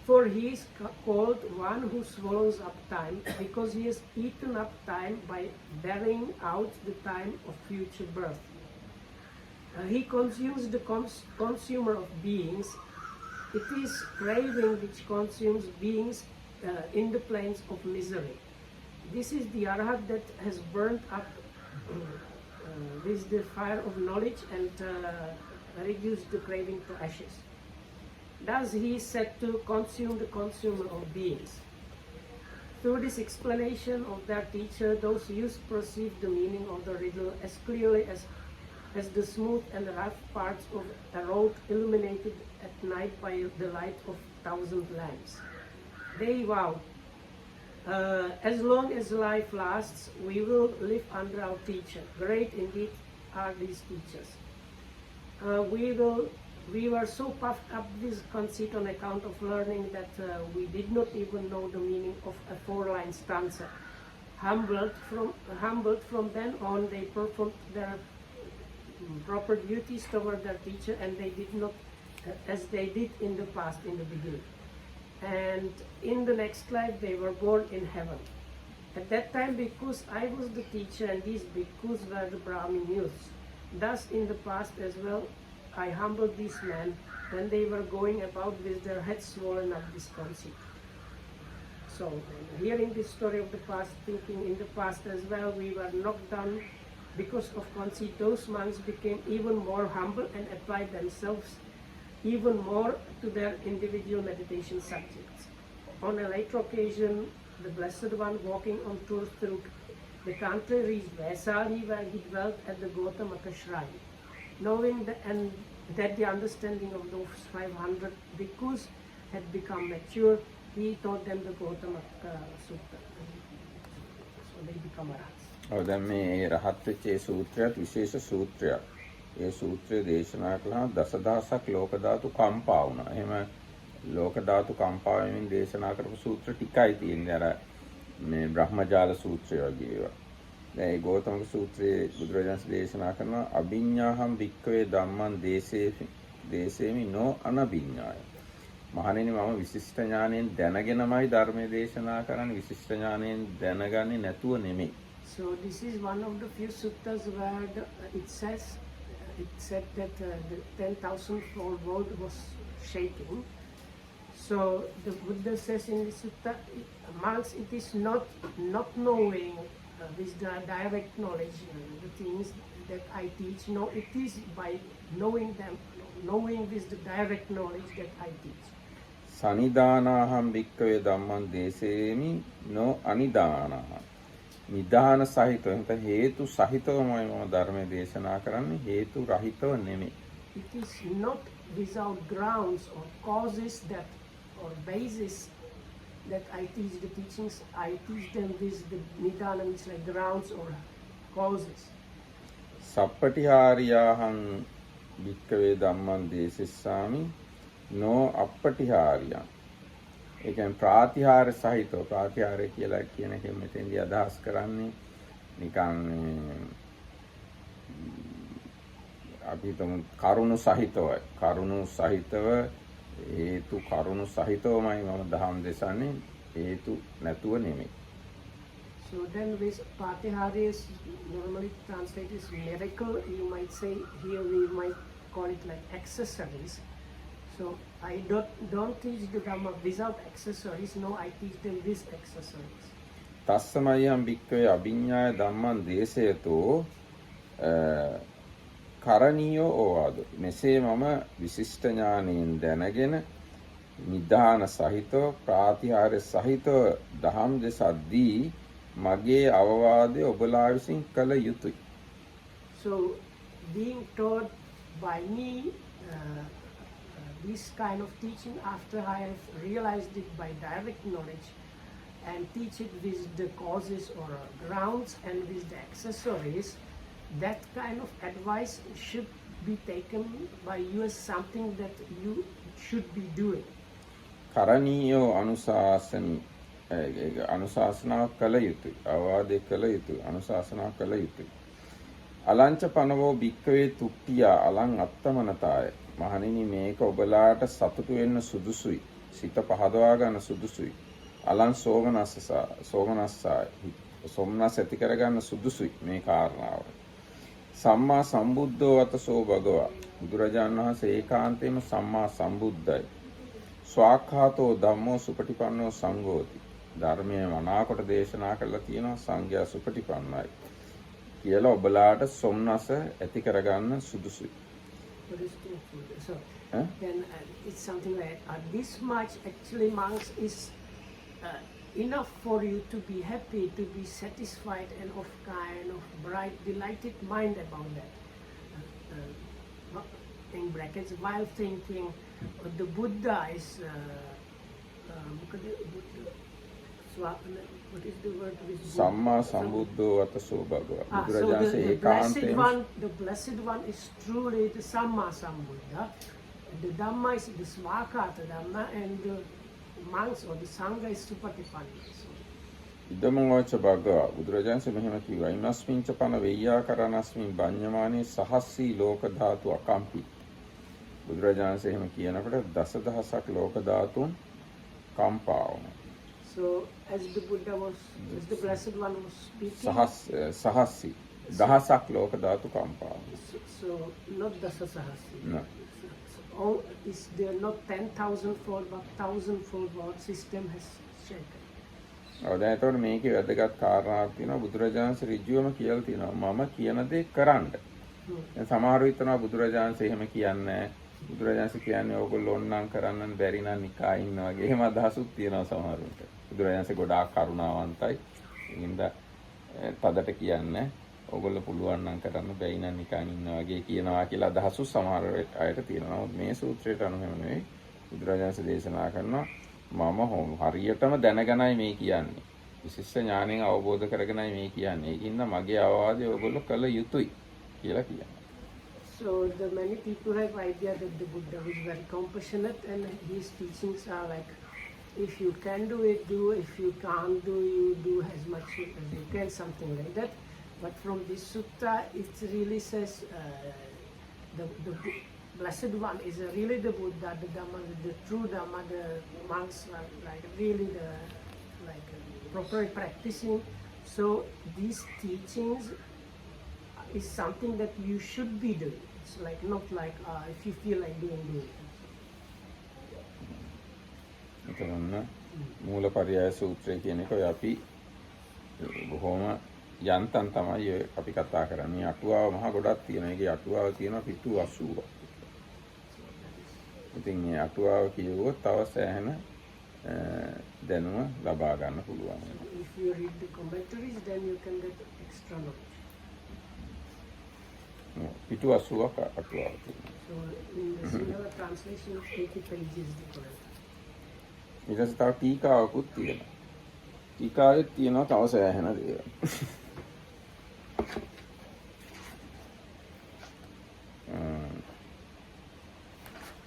For he is called one who swallows up time, because he has eaten up time by bearing out the time of future birth. He consumes the consumer of beings. It is craving which consumes beings in the plains of misery. This is the Arhat that has burnt up with the fire of knowledge and reduced the craving to ashes. Thus he is said to consume the consumer of beings. Through this explanation of their teacher, those youths perceived the meaning of the riddle as clearly as the smooth and rough parts of a road illuminated at night by the light of 1,000 lamps. They vowed, As long as life lasts, we will live under our teacher. Great indeed are these teachers. We were so puffed up with conceit on account of learning that we did not even know the meaning of a four-line stanza. Humbled from then on, they performed their proper duties toward their teacher, and they did not, as they did in the past, in the beginning. And in the next life, they were born in heaven. At that time, because I was the teacher and these bhikkhus were the Brahmin youths. Thus, in the past as well, I humbled these men when they were going about with their heads swollen up with conceit. So, hearing this story of the past, thinking in the past as well, we were knocked down because of conceit. Those monks became even more humble and applied themselves even more to their individual meditation subjects. On a later occasion, the Blessed One, walking on tour through the country, reached Vaisali, where he dwelt at the Gautamaka shrine. Knowing that the understanding of those 500 bhikkhus had become mature, he taught them the Gautamaka Sutta. So they become arhats. ඔව් දැන් මේ රහත් වෙච්ච ඒ සූත්‍රයත් විශේෂ සූත්‍රයක්. ඒ සූත්‍රය දේශනා කළා දසදහසක් ලෝක ධාතු කම්පා වුණා. එහෙම ලෝක ධාතු කම්පා වෙමින් දේශනා කරපු සූත්‍ර ටිකයි තියෙන්නේ. අර මේ බ්‍රහ්මජාල සූත්‍රය වගේ ඒවා. දැන් මේ ගෞතමක සූත්‍රයේ බුදුරජාණන් දේශනා කරන අභිඤ්ඤාහම් භික්ඛවේ ධම්මං දේසේමි නෝ අනභිඤ්ඤාය. මහණෙනි මම විශිෂ්ට ඥාණයෙන් දැනගෙනමයි ධර්මයේ දේශනා කරන්නේ, විශිෂ්ට ඥාණයෙන් දැනගන්නේ නැතුව නෙමෙයි. So this is one of the few suttas where it said that the 10,000-fold world was shaking. So the Buddha says in the sutta, amongst it is not knowing with the direct knowledge the things that I teach. No, it is by knowing them, knowing with the direct knowledge that I teach. සනිදානාහම් භික්ඛවේ ධම්මං දේසේමි නෝ අනිදානාහම්. නිදාන සහිතව නැත්නම් හේතු සහිතවමයි මම ධර්මයේ දේශනා කරන්නේ, හේතු රහිතව නෙමෙයි. It is not without grounds or causes that or basis that I teach the teachings. I teach them with the nidana, which like grounds or causes. සප්පටිහාරියාහං භික්ඛවේ ධම්මං දේසිස්සාමි නෝ අප්පටිහාරියං. ඒ කියන්නේ ප්‍රාතිහාර සහිතව, ප්‍රාතිහාරය කියලා කියන එක මෙතෙන්දී අදහස් කරන්නේ නිකන් අපි හිතමු කරුණු සහිතවයි. කරුණු සහිතව හේතු කරුණු සහිතවමයි මම දහම් දෙසන්නේ, හේතු නැතුව නෙමෙයි. So then this Patihari is normally translated as miracle. You might say here we might call it like accessories. So I don't teach the Dhamma without accessories. No, I teach them with accessories. තස්සමයම් භික්ඛවේ අභිඤ්ඤාය ධම්මං දේශයතෝ කරණීයෝ ඕවාදෝ. මෙසේ මම විශිෂ්ට ඥානයෙන් දැනගෙන නිදාන සහිතව ප්‍රාතිහාර්ය සහිතව දහම් දෙසද්දී මගේ අවවාදය ඔබලා විසින් කළ යුතුය. So being taught by me this kind of teaching after I have realized it by direct knowledge and teach it with the causes or grounds and with the accessories, that kind of advice should be taken by you as something that you should be doing. කරණීයෝ අනුශාසනා කළ යුතුය. අවවාදය කළ යුතුය. අනුශාසනා කළ යුතුය. අලංච පනවෝ භික්ඛවේ තුට්ඨියා අලං අත්තමනතාය. මහණෙනි මේක ඔබලාට සතුටු වෙන්න සුදුසුයි. සිත පහදවා ගන්න සුදුසුයි. අලං සෝමනස්සාය. සොම්නස් ඇති කරගන්න සුදුසුයි මේ කාරණාව. සම්මා සම්බුද්ධෝ වතසෝ භගවා. බුදුරජාණන් වහන්සේ ඒකාන්තයෙන්ම සම්මා සම්බුද්ධයි. ස්වාක්ඛාතෝ ධම්මෝ සුපටිපන්නෝ සංඝෝති. ධර්මයේ මනාකොට දේශනා කරලා තියෙනවා, සංඝයා සුපටිපන්නයි කියලා ඔබලාට සොම්නස ඇති කරගන්න සුදුසුයි. So then it's something like this much actually monks is enough for you to be happy, to be satisfied and of kind of bright, delighted mind about that. In brackets, while thinking the Buddha is what is the word? සම්මා සම්බුද්ධෝ වතසෝ භගවා. So බුදුරජාණන්සේ ඒකාන්තයෙන් the blessed one is truly the Samma Sambuddha. The Dhamma is the Svakata Dhamma, and the monks or the Sangha is Supatipanna. So, ඉදමෝච භගවා බුදුරජාණන්සේ මෙහෙම කිව්වා. ඉමස්මින්ච පන වෙය්‍යාකරණස්මින් බඤ්ඤමානේ සහස්සී ලෝක ධාතු අකම්පි. බුදුරජාණන්සේ එහෙම කියනකොට දසදහසක් ලෝක ධාතුන් කම්පා වුණා. So as the Buddha was, as the blessed one was speaking, සහස්සී දහසක් ලෝක ධාතු කම්පා වුණා. so not Dasasahasi. No. Is there not 10,000 fold, but 1,000 fold what system has shaken? දැන් එතකොට මේකේ වැදගත් කාරණාවක් තියෙනවා. බුදුරජාණන්සේ ඍජුවම කියලා තියෙනවා මම කියන දේ කරන්න. දැන් සමහරව හිතනවා බුදුරජාණන්සේ එහෙම කියන්නේ බුදුරජාණන්සේ කියන්නේ ඕගොල්ලෝ ඕන්නම් කරන්න බැරි නම් නිකා ඉන්නවා වගේ එහෙම අදහසුත් තියෙනවා සමහරුන්ට. බුදුරජාණන්සේ ගොඩාක් කරුණාවන්තයි. ඒකින්ද තදට කියන්නේ ඕගොල්ලෝ පුළුවන් නම් කරන්න බැයි නම් නිකන් ඉන්නවා වගේ කියනවා කියලා අදහසු සමහර අයට තියෙනවා. නමුත් මේ සූත්‍රයට අනුව එහෙම නෙවෙයි. බුදුරජාණන්සේ දේශනා කරනවා මම හරියටම දැනගෙනයි මේ කියන්නේ. විශේෂ ඥාණයෙන් අවබෝධ කරගෙනයි මේ කියන්නේ. ඒකින්ද මගේ අවවාදය ඔයගොල්ලෝ කළ යුතුයි කියලා කියනවා. So the many people have idea that the Buddha is very compassionate and his teachings are like, if you can do it, do. If you can't do, you do as much as you can, something like that. But from this sutta, it really says the Blessed One is really the Buddha, the Dhamma, the true Dhamma. The monks are like really properly practicing. So these teachings is something that you should be doing. It's like not like if you feel like doing it. එතන මූලපරියාය සූත්‍රය කියන එක ඔය අපි බොහොම යන්තම් තමයි අපි කතා කරන්නේ. අටුවාව මහ ගොඩක් තියෙනවා. ඒකේ අටුවාව තියෙනවා පිටු 80ක්. ඉතින් මේ අටුවාව කියවුවොත් තව සෑහෙන දැනුම ලබා ගන්න පුළුවන්. If you read the commentaries, then you can get extra knowledge. පිටු 80ක් අටුවාව තියෙනවා. So in the Sinhala translation of 80 pages the Quran. ඊට පස්සේ තව ටීකාවකුත් තියෙනවා. ටීකාවෙත් තියෙනවා තව සෑහෙන දේවල්.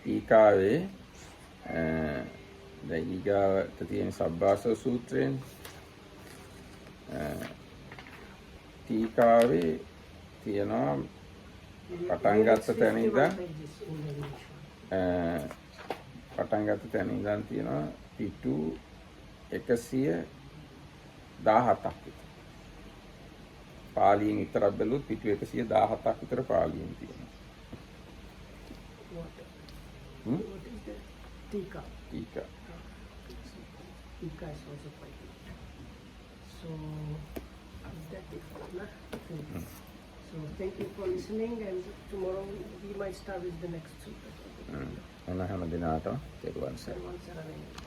ටීකාවේ දැන් ඊගාවට තියෙන සබ්බාසව සූත්‍රයෙන් ටීකාවේ තියෙනවා පටන් ගත්ත තැන ඉඳන් තියෙනවා පිටු 117ක් විතර. පාලියෙන් විතරක් බැලුවොත් පිටු 117ක් විතර පාලියෙන් තියෙනවා. What is that? Tika. ටීකා. Tika is also quite good. So that is So thank you for listening, and tomorrow we might start with the next sutra. මොන හැම දිනාටම තෙරුවන් සරණයි. Sarvan Saranai.